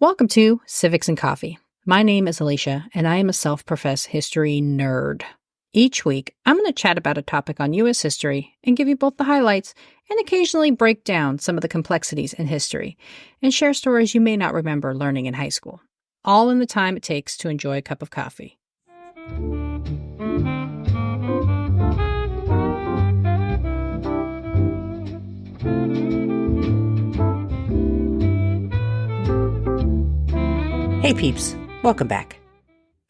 Welcome to Civics and Coffee. My name is Alicia, and I am a self-professed history nerd. Each week, I'm going to chat about a topic on U.S. history and give you both the highlights and occasionally break down some of the complexities in history and share stories you may not remember learning in high school, all in the time it takes to enjoy a cup of coffee. Hey peeps, welcome back.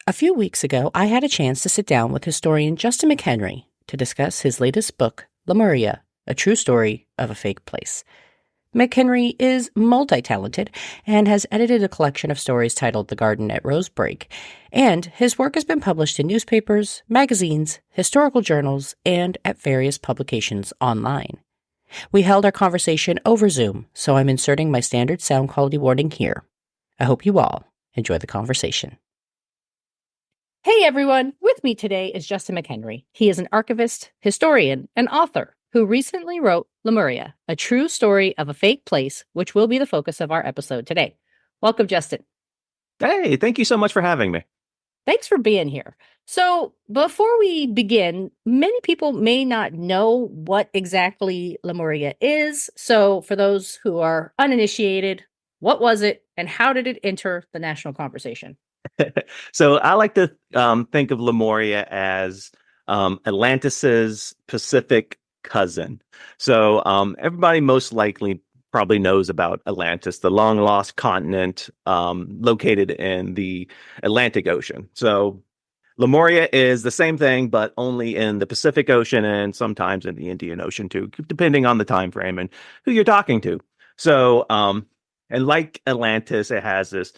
A few weeks ago, I had a chance to sit down with historian Justin McHenry to discuss his latest book, Lemuria, A True Story of a Fake Place. McHenry is multi-talented and has edited a collection of stories titled The Garden at Rosebreak, and his work has been published in newspapers, magazines, historical journals, and at various publications online. We held our conversation over Zoom, so I'm inserting my standard sound quality warning here. I hope you all enjoy the conversation. Hey everyone, with me today is Justin McHenry. He is an archivist, historian, and author who recently wrote Lemuria, A True Story of a Fake Place, which will be the focus of our episode today. Welcome, Justin. Hey, thank you so much for having me. Thanks for being here. So before we begin, many people may not know what exactly Lemuria is. So for those who are uninitiated, what was it and how did it enter the national conversation? So I like to think of Lemuria as Atlantis's Pacific cousin. So everybody most likely probably knows about Atlantis, the long lost continent located in the Atlantic Ocean. So Lemuria is the same thing, but only in the Pacific Ocean and sometimes in the Indian Ocean too, depending on the time frame and who you're talking to. So and like Atlantis, it has this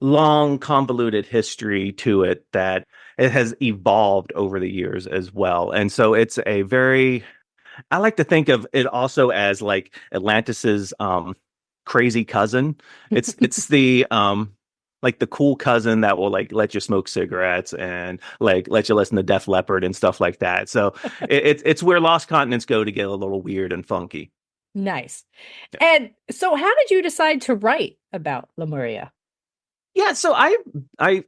long, convoluted history to it that it has evolved over the years as well. And so it's a very, I like to think of it also as like Atlantis's crazy cousin. It's the like the cool cousin that will like let you smoke cigarettes and like let you listen to Def Leppard and stuff like that. So it's where lost continents go to get a little weird and funky. Nice. Yeah. And so how did you decide to write about Lemuria? Yeah, so I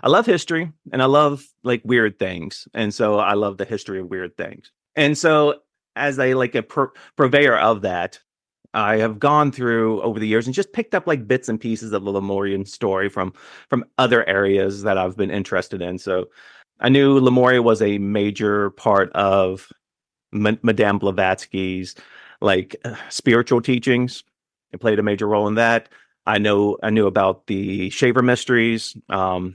love history and I love like weird things. And so I love the history of weird things. And so as a purveyor of that, I have gone through over the years and just picked up like bits and pieces of the Lemurian story from other areas that I've been interested in. So I knew Lemuria was a major part of Madame Blavatsky's spiritual teachings. It played a major role in that. I knew about the Shaver Mysteries, and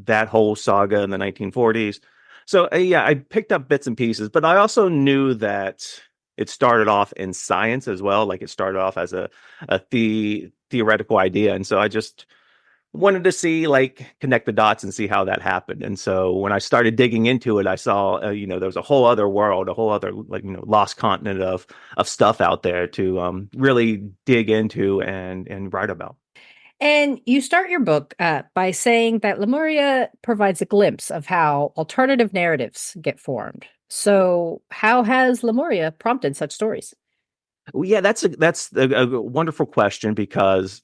that whole saga in the 1940s. So yeah, I picked up bits and pieces, but I also knew that it started off in science as well. Like it started off as a theoretical idea, and so I just wanted to see like connect the dots and see how that happened. And so when I started digging into it, I saw there was a whole other world, a whole other lost continent of stuff out there to really dig into and write about. And you start your book by saying that Lemuria provides a glimpse of how alternative narratives get formed. So, how has Lemuria prompted such stories? Well, yeah, that's a wonderful question because,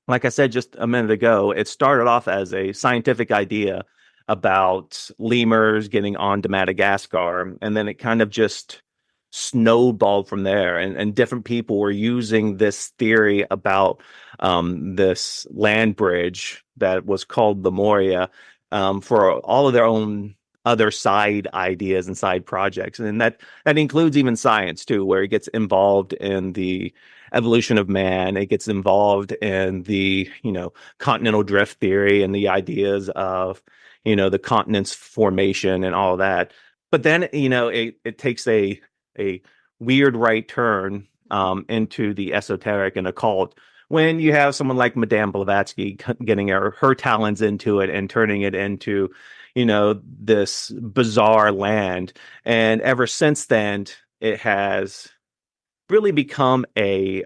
like I said just a minute ago, it started off as a scientific idea about lemurs getting onto Madagascar, and then it kind of just snowballed from there. And different people were using this theory about this land bridge that was called Lemuria for all of their own other side ideas and side projects. And that includes even science too, where it gets involved in the evolution of man. It gets involved in the, continental drift theory and the ideas of, the continent's formation and all of that. But then, it takes a weird right turn into the esoteric and occult when you have someone like Madame Blavatsky getting her talents into it and turning it into, this bizarre land. And ever since then, it has really become a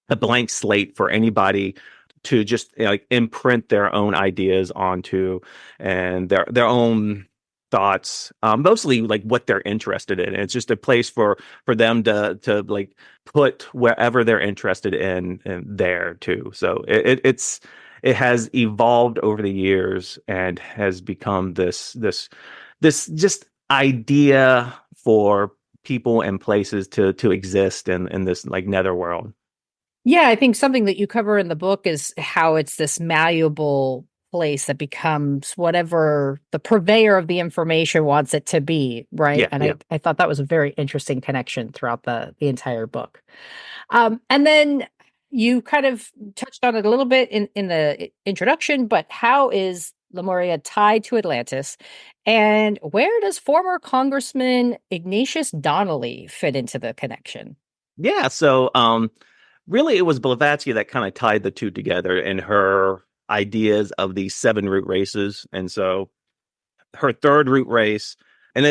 blank slate for anybody to just like imprint their own ideas onto and their own thoughts, mostly like what they're interested in. It's just a place for them to like put wherever they're interested in there too. So it has evolved over the years and has become this just idea for people and places to exist in this like netherworld. Yeah, I think something that you cover in the book is how it's this malleable place that becomes whatever the purveyor of the information wants it to be, right? Yeah, And yeah. I thought that was a very interesting connection throughout the entire book. And then you kind of touched on it a little bit in the introduction, but how is Lemuria tied to Atlantis? And where does former Congressman Ignatius Donnelly fit into the connection? Yeah, so really it was Blavatsky that kind of tied the two together in her ideas of these seven root races. And so her third root race, and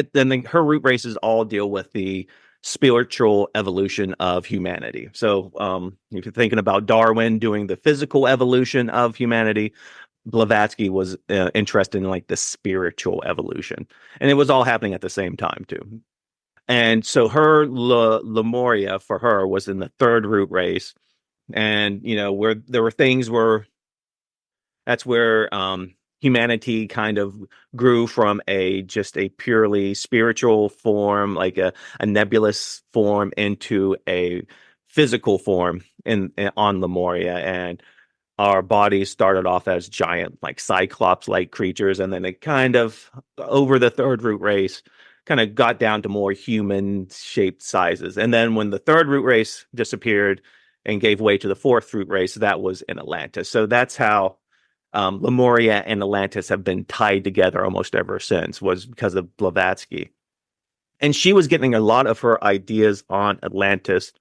her root races all deal with the spiritual evolution of humanity. So if you're thinking about Darwin doing the physical evolution of humanity, Blavatsky was interested in like the spiritual evolution. And it was all happening at the same time too. And so her Lemuria for her was in the third root race, and where there were things where that's where humanity kind of grew from a just a purely spiritual form, like a nebulous form, into a physical form in on Lemuria. And our bodies started off as giant, like cyclops like creatures. And then it kind of, over the third root race, kind of got down to more human shaped sizes. And then when the third root race disappeared and gave way to the fourth root race, that was in Atlantis. So that's how Lemuria and Atlantis have been tied together almost ever since, was because of Blavatsky. And she was getting a lot of her ideas on Atlantis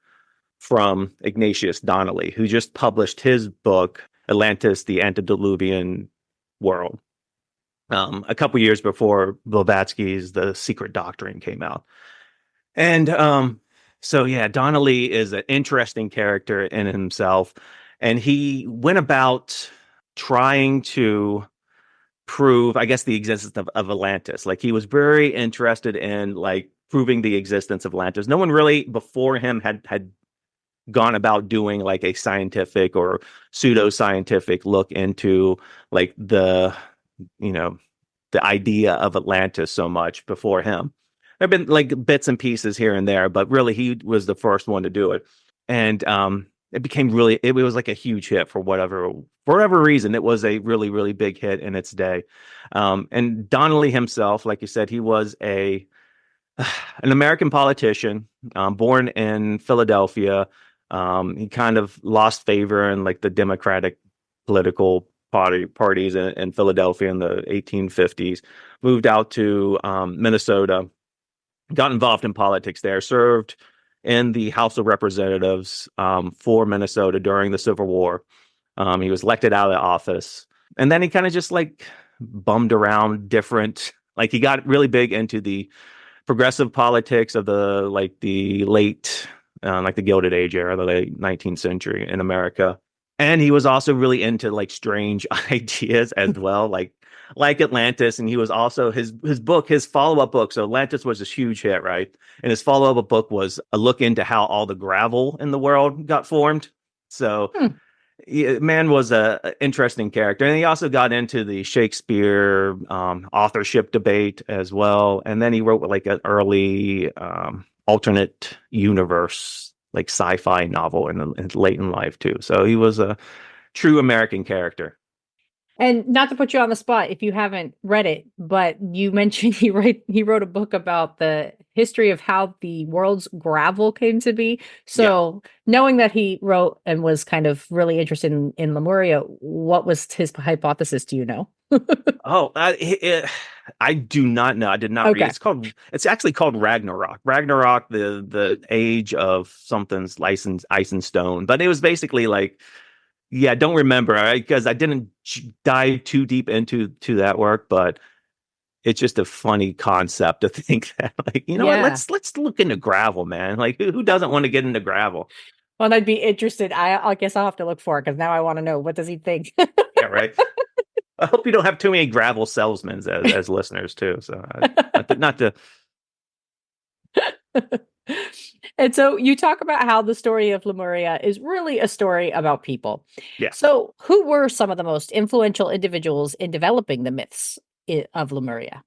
from Ignatius Donnelly, who just published his book, Atlantis, the Antediluvian World, a couple years before Blavatsky's The Secret Doctrine came out. And so, yeah, Donnelly is an interesting character in himself. And he went about trying to prove, I guess, the existence of Atlantis. Like he was very interested in like proving the existence of Atlantis. No one really before him had gone about doing like a scientific or pseudo-scientific look into like you know the idea of Atlantis so much before him. There have been like bits and pieces here and there, but really he was the first one to do it. And it became really it was like a huge hit for whatever reason. It was a really, really big hit in its day. And Donnelly himself, like you said, he was an American politician, born in Philadelphia. He kind of lost favor in like the Democratic political parties in Philadelphia in the 1850s. Moved out to Minnesota, got involved in politics there, served in the House of Representatives for Minnesota during the Civil War. He was elected out of office, and then he kind of just like bummed around different. Like he got really big into the progressive politics of the late like the Gilded Age era, the late 19th century in America. And he was also really into like strange ideas as well, like Atlantis. And he was also his follow-up book. So Atlantis was this huge hit, right? And his follow-up book was a look into how all the gravel in the world got formed. So Hmm. man was a interesting character, and he also got into the Shakespeare authorship debate as well. And then he wrote like an early alternate universe, like sci-fi novel in late in life too. So he was a true American character. And not to put you on the spot if you haven't read it, but you mentioned he wrote a book about the history of how the world's gravel came to be. Yeah. So knowing that he wrote and was kind of really interested in Lemuria, what was his hypothesis? Do you know? Oh, I do not know. I did not read. Okay. It's actually called Ragnarok. Ragnarok, the age of something's license, ice and stone. But it was basically like, yeah, I don't remember because I didn't dive too deep into that work. But it's just a funny concept to think that, like, you know what? Yeah. Let's look into gravel, man. Like, who doesn't want to get into gravel? Well, I'd be interested. I guess I'll have to look for it because now I want to know what does he think. Yeah, right. I hope you don't have too many gravel salesmen as listeners too. So not to. And so you talk about how the story of Lemuria is really a story about people. Yeah. So, who were some of the most influential individuals in developing the myths of Lemuria?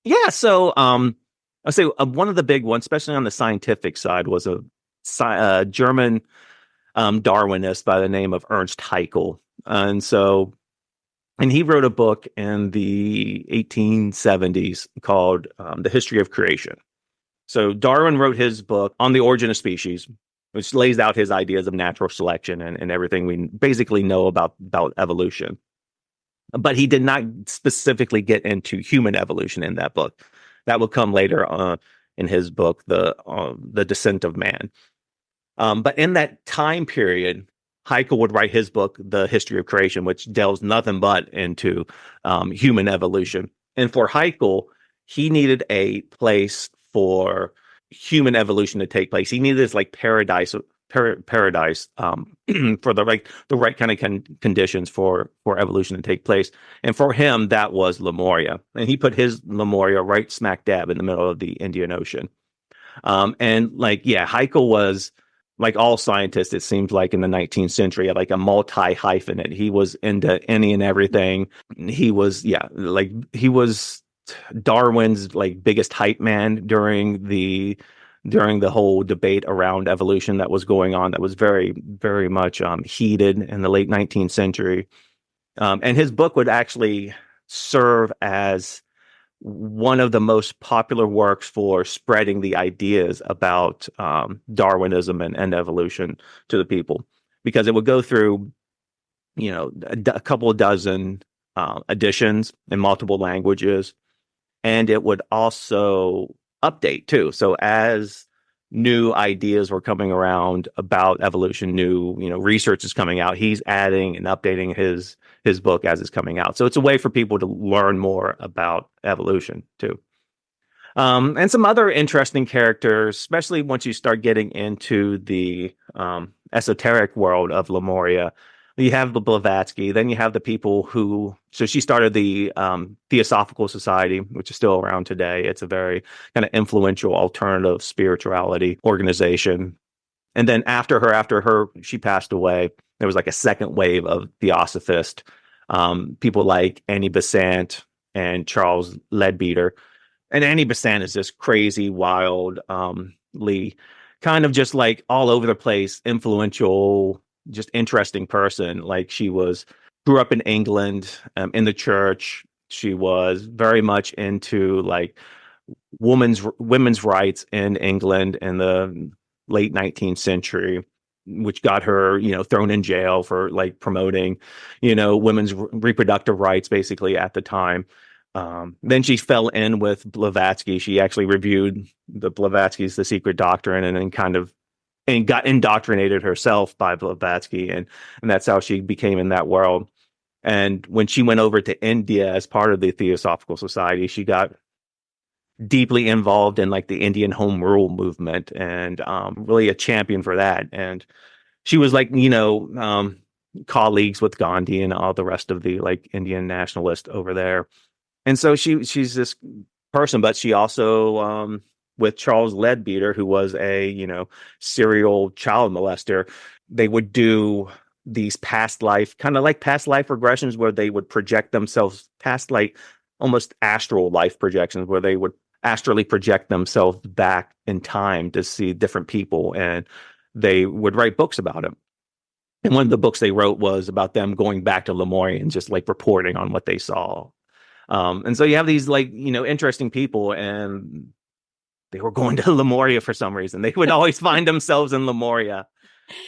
Yeah. So I say one of the big ones, especially on the scientific side, was a German Darwinist by the name of Ernst Haeckel. And he wrote a book in the 1870s called The History of Creation. So Darwin wrote his book on the origin of species, which lays out his ideas of natural selection and everything we basically know about evolution. But he did not specifically get into human evolution in that book. That will come later in his book, The Descent of Man. But in that time period, Haeckel would write his book, The History of Creation, which delves nothing but into human evolution. And for Haeckel, he needed a place for human evolution to take place. He needed this like paradise for the right kind of conditions for evolution to take place. And for him, that was Lemuria. And he put his Lemuria right smack dab in the middle of the Indian Ocean. And like, yeah, Haeckel was like all scientists, it seems like in the 19th century, like a multi-hyphenate. He was into any and everything. He was, yeah, like he was Darwin's like biggest hype man during the whole debate around evolution that was going on. That was very, very much heated in the late 19th century. And his book would actually serve as one of the most popular works for spreading the ideas about Darwinism and evolution to the people, because it would go through, a couple of dozen editions in multiple languages, and it would also update too. So as new ideas were coming around about evolution, new research is coming out, he's adding and updating his book as it's coming out. So it's a way for people to learn more about evolution too. And some other interesting characters, especially once you start getting into the esoteric world of Lemuria. You have the Blavatsky, then you have the people so she started the Theosophical Society, which is still around today. It's a very kind of influential alternative spirituality organization. And then after her, she passed away. There was like a second wave of Theosophists, people like Annie Besant and Charles Leadbeater. And Annie Besant is this crazy, wild, kind of just like all over the place, influential, just interesting person. Like grew up in England, in the church. She was very much into like women's rights in England in the late 19th century, which got her, thrown in jail for like promoting, women's reproductive rights basically at the time. Then she fell in with Blavatsky. She actually reviewed the Blavatsky's The Secret Doctrine and then and got indoctrinated herself by Blavatsky. And that's how she became in that world. And when she went over to India as part of the Theosophical Society, she got deeply involved in like the Indian Home Rule movement and really a champion for that. And she was like, colleagues with Gandhi and all the rest of the like Indian nationalists over there. And so she's this person, but she also with Charles Leadbeater, who was a serial child molester, they would do these past life regressions where they would project themselves past like almost astral life projections, where they would astrally project themselves back in time to see different people, and they would write books about it. And one of the books they wrote was about them going back to Lemuria and just like reporting on what they saw. And so you have these like, interesting people, and they were going to Lemuria for some reason. They would always find themselves in Lemuria.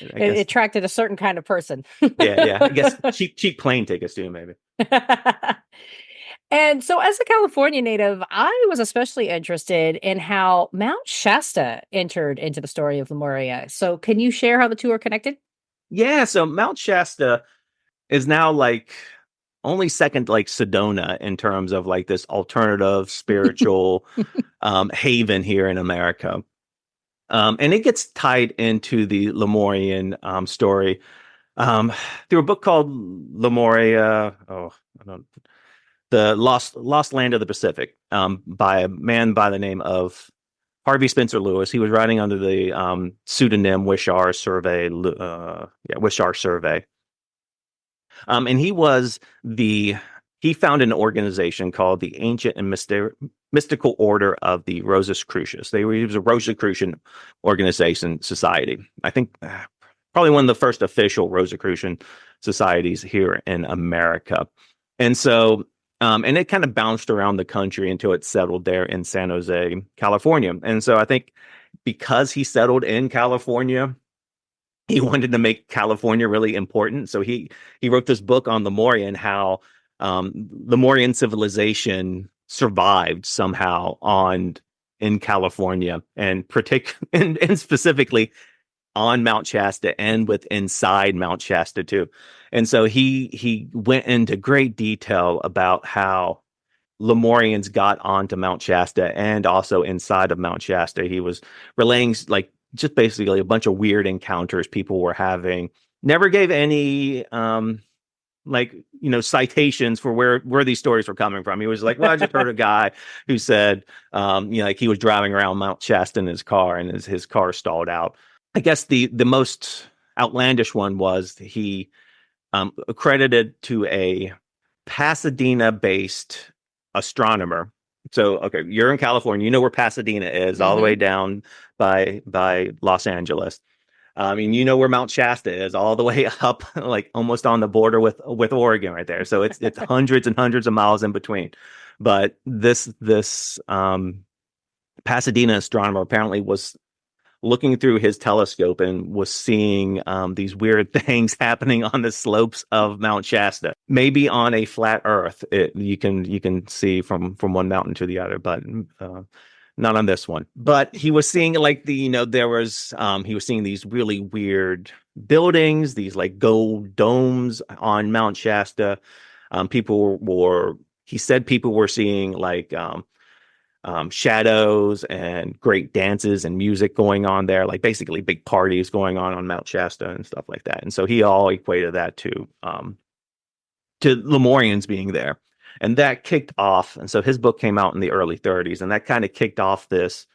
It attracted a certain kind of person. Yeah. I guess cheap plane tickets too, maybe. And so as a California native, I was especially interested in how Mount Shasta entered into the story of Lemuria. So can you share how the two are connected? Yeah. So Mount Shasta is now like only second like Sedona in terms of like this alternative spiritual haven here in America. And it gets tied into the Lemurian story Um, through a book called Lemuria. Oh, I don't, the Lost Land of the Pacific, by a man by the name of Harvey Spencer Lewis. He was writing under the pseudonym Wishar Survey. Wishar Survey. And he found an organization called the Ancient and Mystical Order of the Rosicrucians. It was a Rosicrucian organization society. I think probably one of the first official Rosicrucian societies here in America. And so, and it kind of bounced around the country until it settled there in San Jose, California. And so I think because he settled in California, he wanted to make California really important. So he wrote this book on Lemuria and how Lemurian civilization survived somehow on in California and specifically on Mount Shasta and with inside Mount Shasta too. And so he went into great detail about how Lemurians got onto Mount Shasta and also inside of Mount Shasta. He was relaying like just basically a bunch of weird encounters people were having. Never gave any citations for where these stories were coming from. He was like, well, I just heard a guy who said like he was driving around Mount Shasta in his car and his car stalled out. I guess the most outlandish one was he accredited to a Pasadena based astronomer. So, okay, you're in California. You know where Pasadena is, all the way down by Los Angeles. I mean, you know where Mount Shasta is, all the way up, like almost on the border with Oregon, right there. So it's hundreds and hundreds of miles in between. But this Pasadena astronomer apparently was looking through his telescope and was seeing these weird things happening on the slopes of Mount Shasta. Maybe on a flat Earth, you can see from one mountain to the other, but not on this one. But he was seeing like there was he was seeing these really weird buildings, these like gold domes on Mount Shasta. He said people were seeing like shadows and great dances and music going on there, like basically big parties going on Mount Shasta and stuff like that. And so he all equated that to Lemurians being there. And that kicked off. And so his book came out in the early 30s, and that kind of kicked off this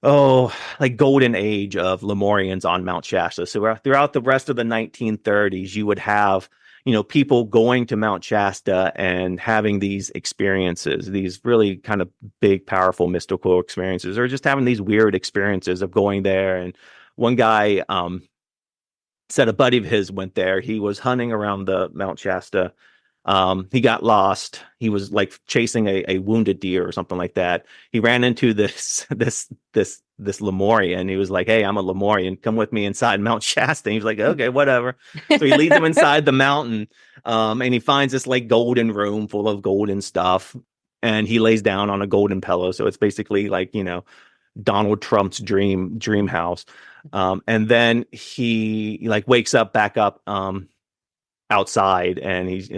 like golden age of Lemurians on Mount Shasta. So throughout the rest of the 1930s, you would have people going to Mount Shasta and having these experiences, these really kind of big, powerful, mystical experiences, or just having these weird experiences of going there. And one guy said a buddy of his went there. He was hunting around the Mount Shasta. He got lost. He was like chasing a wounded deer or something like that. He ran into this Lemurian. He was like, "Hey, I'm a Lemurian. Come with me inside Mount Shasta." And he was like, "Okay, whatever." So he leads him inside the mountain, and he finds this like golden room full of golden stuff. And he lays down on a golden pillow. So it's basically like Donald Trump's dream house. And then he like wakes up back up outside, and he's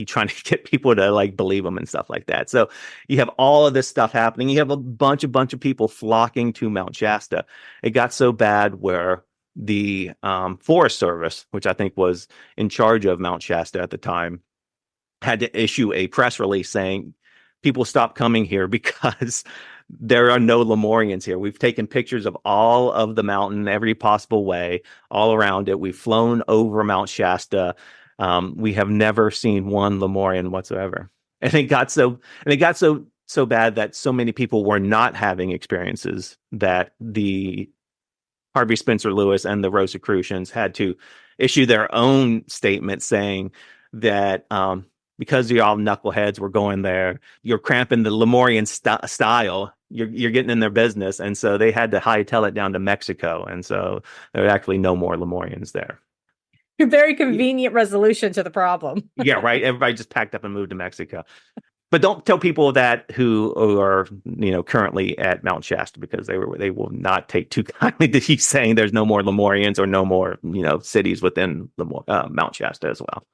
trying to get people to like believe him and stuff like that. So you have all of this stuff happening. You have a bunch of people flocking to Mount Shasta. It got so bad where the Forest Service, which I think was in charge of Mount Shasta at the time, had to issue a press release saying people stop coming here because there are no Lemurians here. We've taken pictures of all of the mountain, every possible way, all around it. We've flown over Mount Shasta. We have never seen one Lemurian whatsoever. And it got so bad that so many people were not having experiences that the Harvey Spencer Lewis and the Rosicrucians had to issue their own statement saying that because you're all knuckleheads, we're going there. You're cramping the Lemurian style. You're getting in their business, and so they had to hightail it down to Mexico, and so there are actually no more Lemurians there. Very convenient resolution to the problem. Yeah, right. Everybody just packed up and moved to Mexico. But don't tell people that who are currently at Mount Shasta, because they will not take too kindly to you saying there's no more Lemurians or no more cities within Mount Shasta as well.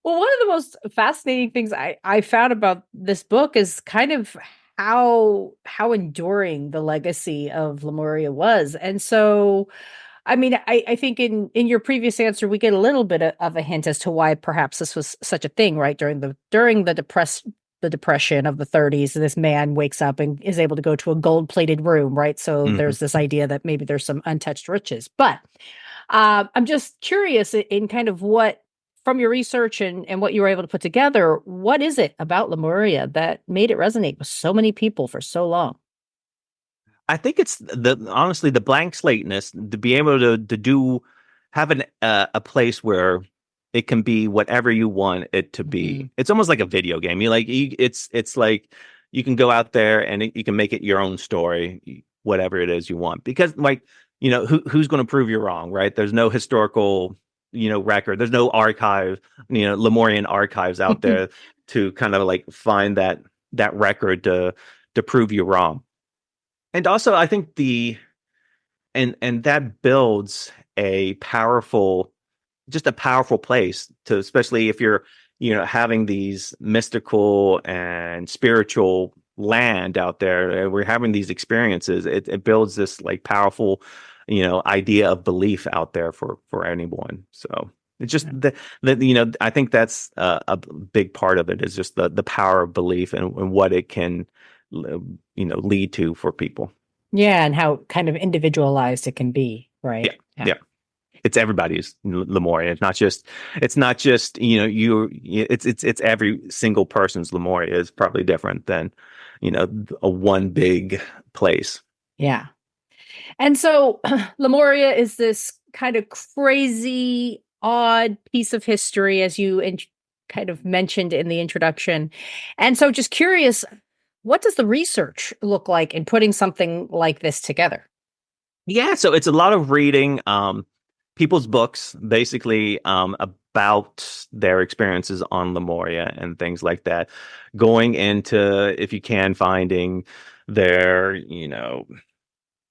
Well, one of the most fascinating things I found about this book is kind of how enduring the legacy of Lemuria was. And so I mean, I think in your previous answer, we get a little bit of a hint as to why perhaps this was such a thing, right? During the depression of the 30s, this man wakes up and is able to go to a gold-plated room, right? So Mhm. there's this idea that maybe there's some untouched riches. But I'm just curious in kind of what from your research and what you were able to put together, what is it about Lemuria that made it resonate with so many people for so long? I think it's the honestly the blank slateness to be able to do have a place where it can be whatever you want it to Hmm. be. It's almost like a video game. It's like you can go out there and you can make it your own story, whatever it is you want. Because like who's going to prove you're wrong, right? There's no historical record. There's no archive, Lemurian archives out there to kind of like find that record to prove you wrong. And also, I think and that builds a powerful, just a powerful place to, especially if you're, having these mystical and spiritual land out there. We're having these experiences. It builds this like powerful, idea of belief out there for anyone. So it's just that I think that's a big part of it is just the power of belief and what it can, lead to for people. Yeah, and how kind of individualized it can be, Yeah, right? Yeah. yeah. It's everybody's Lemuria. It's not just it's every single person's Lemuria is probably different than a one big place. Yeah. And so Lemuria is this kind of crazy, odd piece of history, as you kind of mentioned in the introduction. And so, just curious, what does the research look like in putting something like this together? Yeah, so it's a lot of reading people's books basically about their experiences on Lemuria and things like that. Going into, if you can, finding their,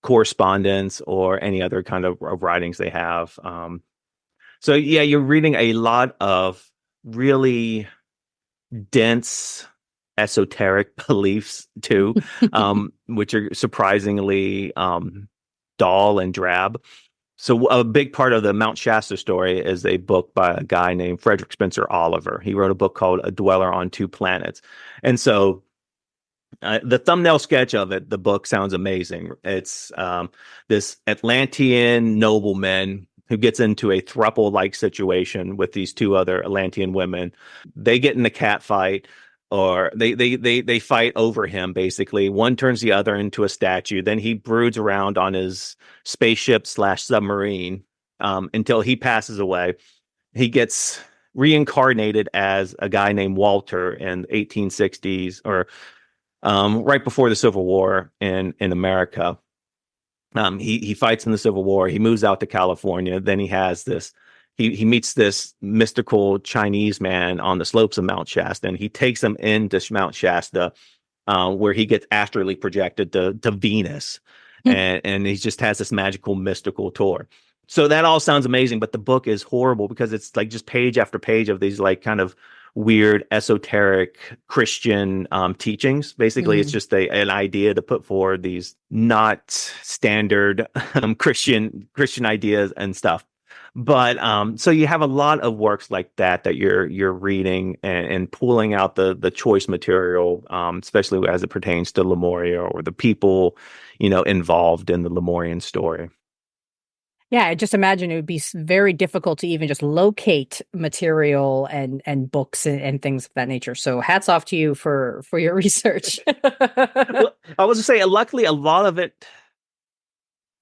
correspondence or any other kind of writings they have. So yeah, you're reading a lot of really dense esoteric beliefs too, which are surprisingly dull and drab. So a big part of the Mount Shasta story is a book by a guy named Frederick Spencer Oliver. He wrote a book called A Dweller on Two Planets. And so the thumbnail sketch of it, the book sounds amazing. It's this Atlantean nobleman who gets into a thruple-like situation with these two other Atlantean women. They get in a cat fight, or they fight over him. Basically, one turns the other into a statue. Then he broods around on his spaceship slash submarine until he passes away. He gets reincarnated as a guy named Walter in 1860s or right before the Civil War in America. He fights in the Civil War. He moves out to California. Then he has this. He meets this mystical Chinese man on the slopes of Mount Shasta, and he takes him into Mount Shasta, where he gets astrally projected to Venus, and he just has this magical mystical tour. So that all sounds amazing, but the book is horrible because it's like just page after page of these like kind of weird esoteric Christian teachings. Basically, it's Mm. just an idea to put forward these not standard Christian ideas and stuff. But so you have a lot of works like that you're reading and pulling out the choice material, especially as it pertains to Lemuria or the people involved in the Lemurian story. Yeah, I just imagine it would be very difficult to even just locate material and books and things of that nature. So hats off to you for your research. Well, I was to say, luckily, a lot of it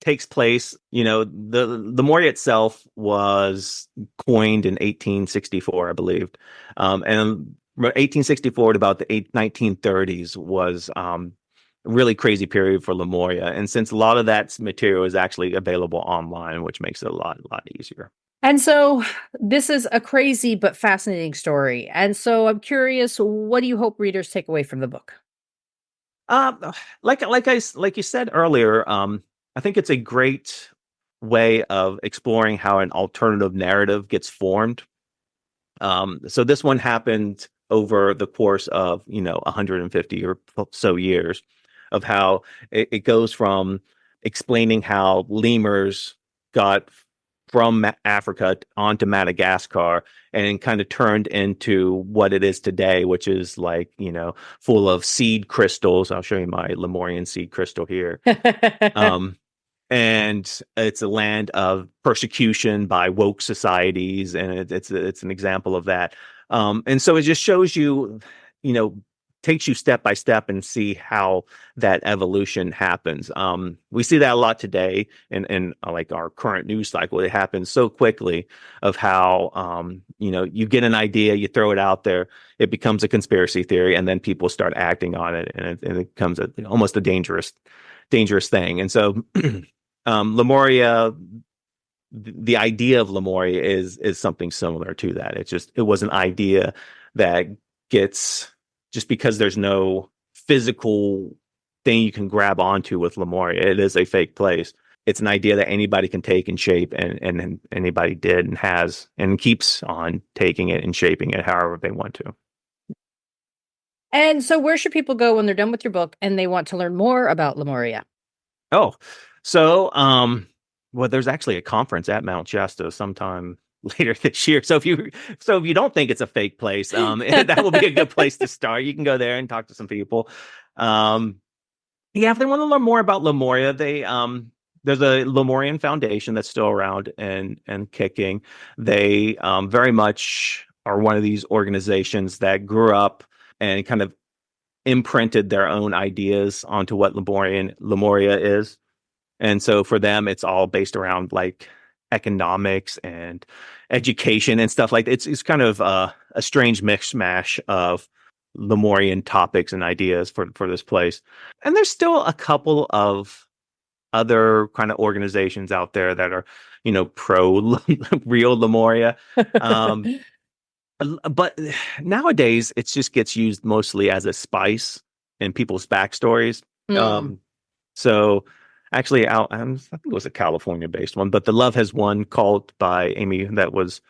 takes place. The Moria itself was coined in 1864, I believe, and 1864 to about the 1930s was a really crazy period for Lemuria. And since a lot of that material is actually available online, which makes it a lot easier. And so this is a crazy but fascinating story. And so I'm curious, what do you hope readers take away from the book? Um, like you said earlier, I think it's a great way of exploring how an alternative narrative gets formed. So this one happened over the course of 150 or so years of how it goes from explaining how lemurs got from Africa onto Madagascar and kind of turned into what it is today, which is like, full of seed crystals. I'll show you my Lemurian seed crystal here. Um, and it's a land of persecution by woke societies, and it's an example of that. And so it just shows you, you know, takes you step by step and see how that evolution happens. We see that a lot today in like our current news cycle. It happens so quickly of how you get an idea, you throw it out there, it becomes a conspiracy theory, and then people start acting on it, and it becomes almost a dangerous thing. And so Lemuria, the idea of Lemuria is something similar to that. It was an idea that gets, just because there's no physical thing you can grab onto with Lemuria, it is a fake place. It's an idea that anybody can take and shape, and anybody did and has and keeps on taking it and shaping it however they want to. And so where should people go when they're done with your book and they want to learn more about Lemuria? Oh, so well, there's actually a conference at Mount Shasta sometime later this year. So if you don't think it's a fake place, that will be a good place to start. You can go there and talk to some people. Um, yeah, if they want to learn more about Lemuria, there's a Lemurian Foundation that's still around and kicking. They very much are one of these organizations that grew up and kind of imprinted their own ideas onto what Lemuria is. And so for them, it's all based around like economics and education and stuff like that. It's kind of a strange mishmash of Lemurian topics and ideas for this place. And there's still a couple of other kind of organizations out there that are, pro real Lemuria. Um, but nowadays, it just gets used mostly as a spice in people's backstories. Mm. So actually, I think it was a California-based one, but the Love Has Won, called by Amy, that was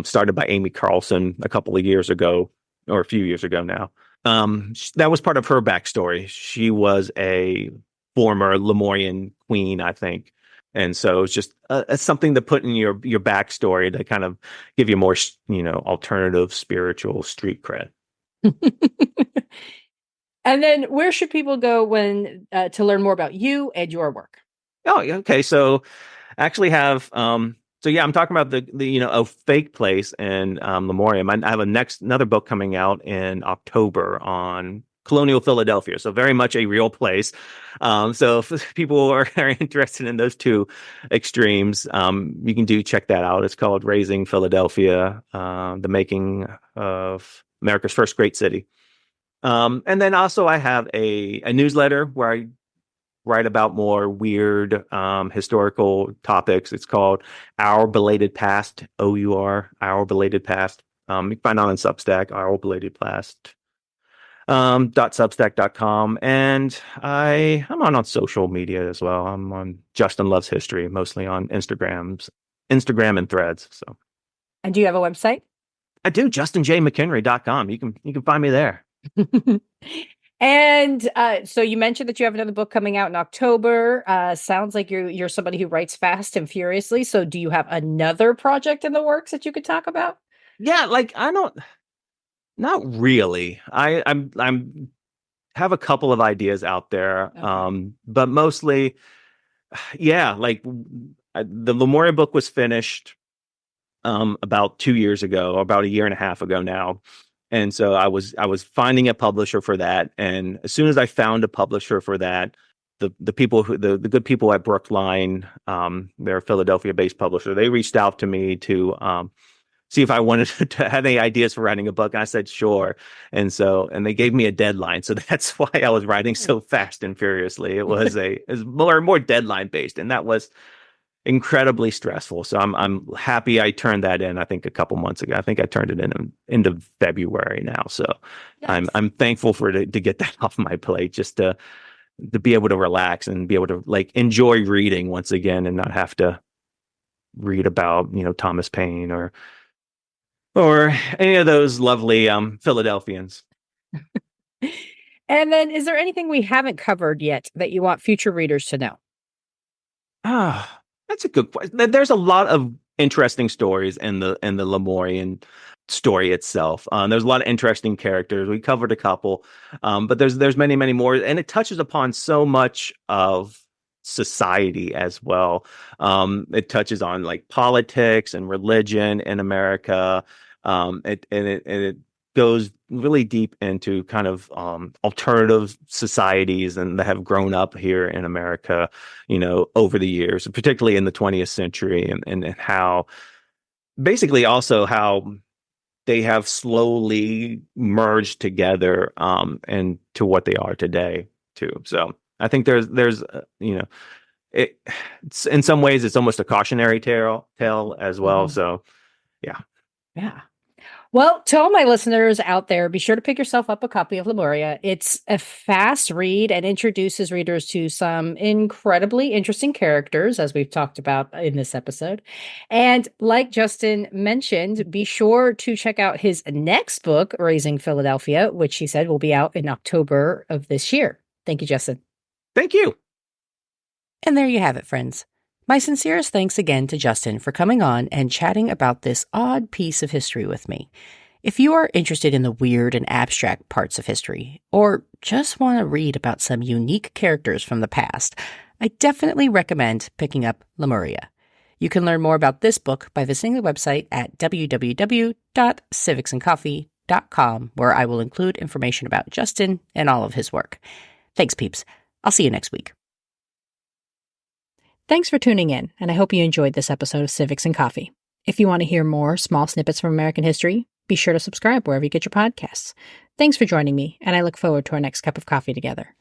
started by Amy Carlson a couple of years ago, or a few years ago now. That was part of her backstory. She was a former Lemurian queen, I think. And so it's just it's something to put in your backstory to kind of give you more, alternative spiritual street cred. And then where should people go when to learn more about you and your work? Oh, yeah, okay. So actually have I'm talking about the a fake place in Lemuria. I have another book coming out in October on colonial Philadelphia, so very much a real place. So if people are interested in those two extremes, you can check that out. It's called Raising Philadelphia, the making of America's first great city. And then also I have a newsletter where I write about more weird historical topics. It's called Our Belated Past, Our Belated Past. You can find it on Substack, Our Belated Past. .substack.com, and I'm on social media as well. I'm on Justin Loves History, mostly on Instagram and Threads. So, And do you have a website? I do, justinjmchenry.com. You can find me there. And so you mentioned that you have another book coming out in October. Sounds like you're somebody who writes fast and furiously. So do you have another project in the works that you could talk about? Yeah, like I don't, not really. I'm have a couple of ideas out there, Okay. but mostly, yeah. Like the Lemuria book was finished about 2 years ago, or about a year and a half ago now. And so I was finding a publisher for that. And as soon as I found a publisher for that, the people the good people at Brookline, they're a Philadelphia based publisher, they reached out to me to see if I wanted to have any ideas for writing a book. And I said sure. And they gave me a deadline. So that's why I was writing so fast and furiously. It was more deadline based, and that was incredibly stressful. So I'm happy I turned that in. I think a couple months ago. I think I turned it in into February now. So Nice. I'm thankful to get that off my plate, just to be able to relax and be able to like enjoy reading once again, and not have to read about Thomas Paine or any of those lovely Philadelphians. And then is there anything we haven't covered yet that you want future readers to know? Ah. That's a good question. There's a lot of interesting stories in the Lemurian story itself. There's a lot of interesting characters. We covered a couple, but there's many more, and it touches upon so much of society as well. It touches on like politics and religion in America. It goes really deep into kind of alternative societies and that have grown up here in America, over the years, particularly in the 20th century, and how basically also how they have slowly merged together and to what they are today too. So I think there's it's in some ways it's almost a cautionary tale as well. Mhm. So yeah. Yeah. Well, to all my listeners out there, be sure to pick yourself up a copy of Lemuria. It's a fast read and introduces readers to some incredibly interesting characters, as we've talked about in this episode. And like Justin mentioned, be sure to check out his next book, Raising Philadelphia, which he said will be out in October of this year. Thank you, Justin. Thank you. And there you have it, friends. My sincerest thanks again to Justin for coming on and chatting about this odd piece of history with me. If you are interested in the weird and abstract parts of history, or just want to read about some unique characters from the past, I definitely recommend picking up Lemuria. You can learn more about this book by visiting the website at www.civicsandcoffee.com, where I will include information about Justin and all of his work. Thanks, peeps. I'll see you next week. Thanks for tuning in, and I hope you enjoyed this episode of Civics and Coffee. If you want to hear more small snippets from American history, be sure to subscribe wherever you get your podcasts. Thanks for joining me, and I look forward to our next cup of coffee together.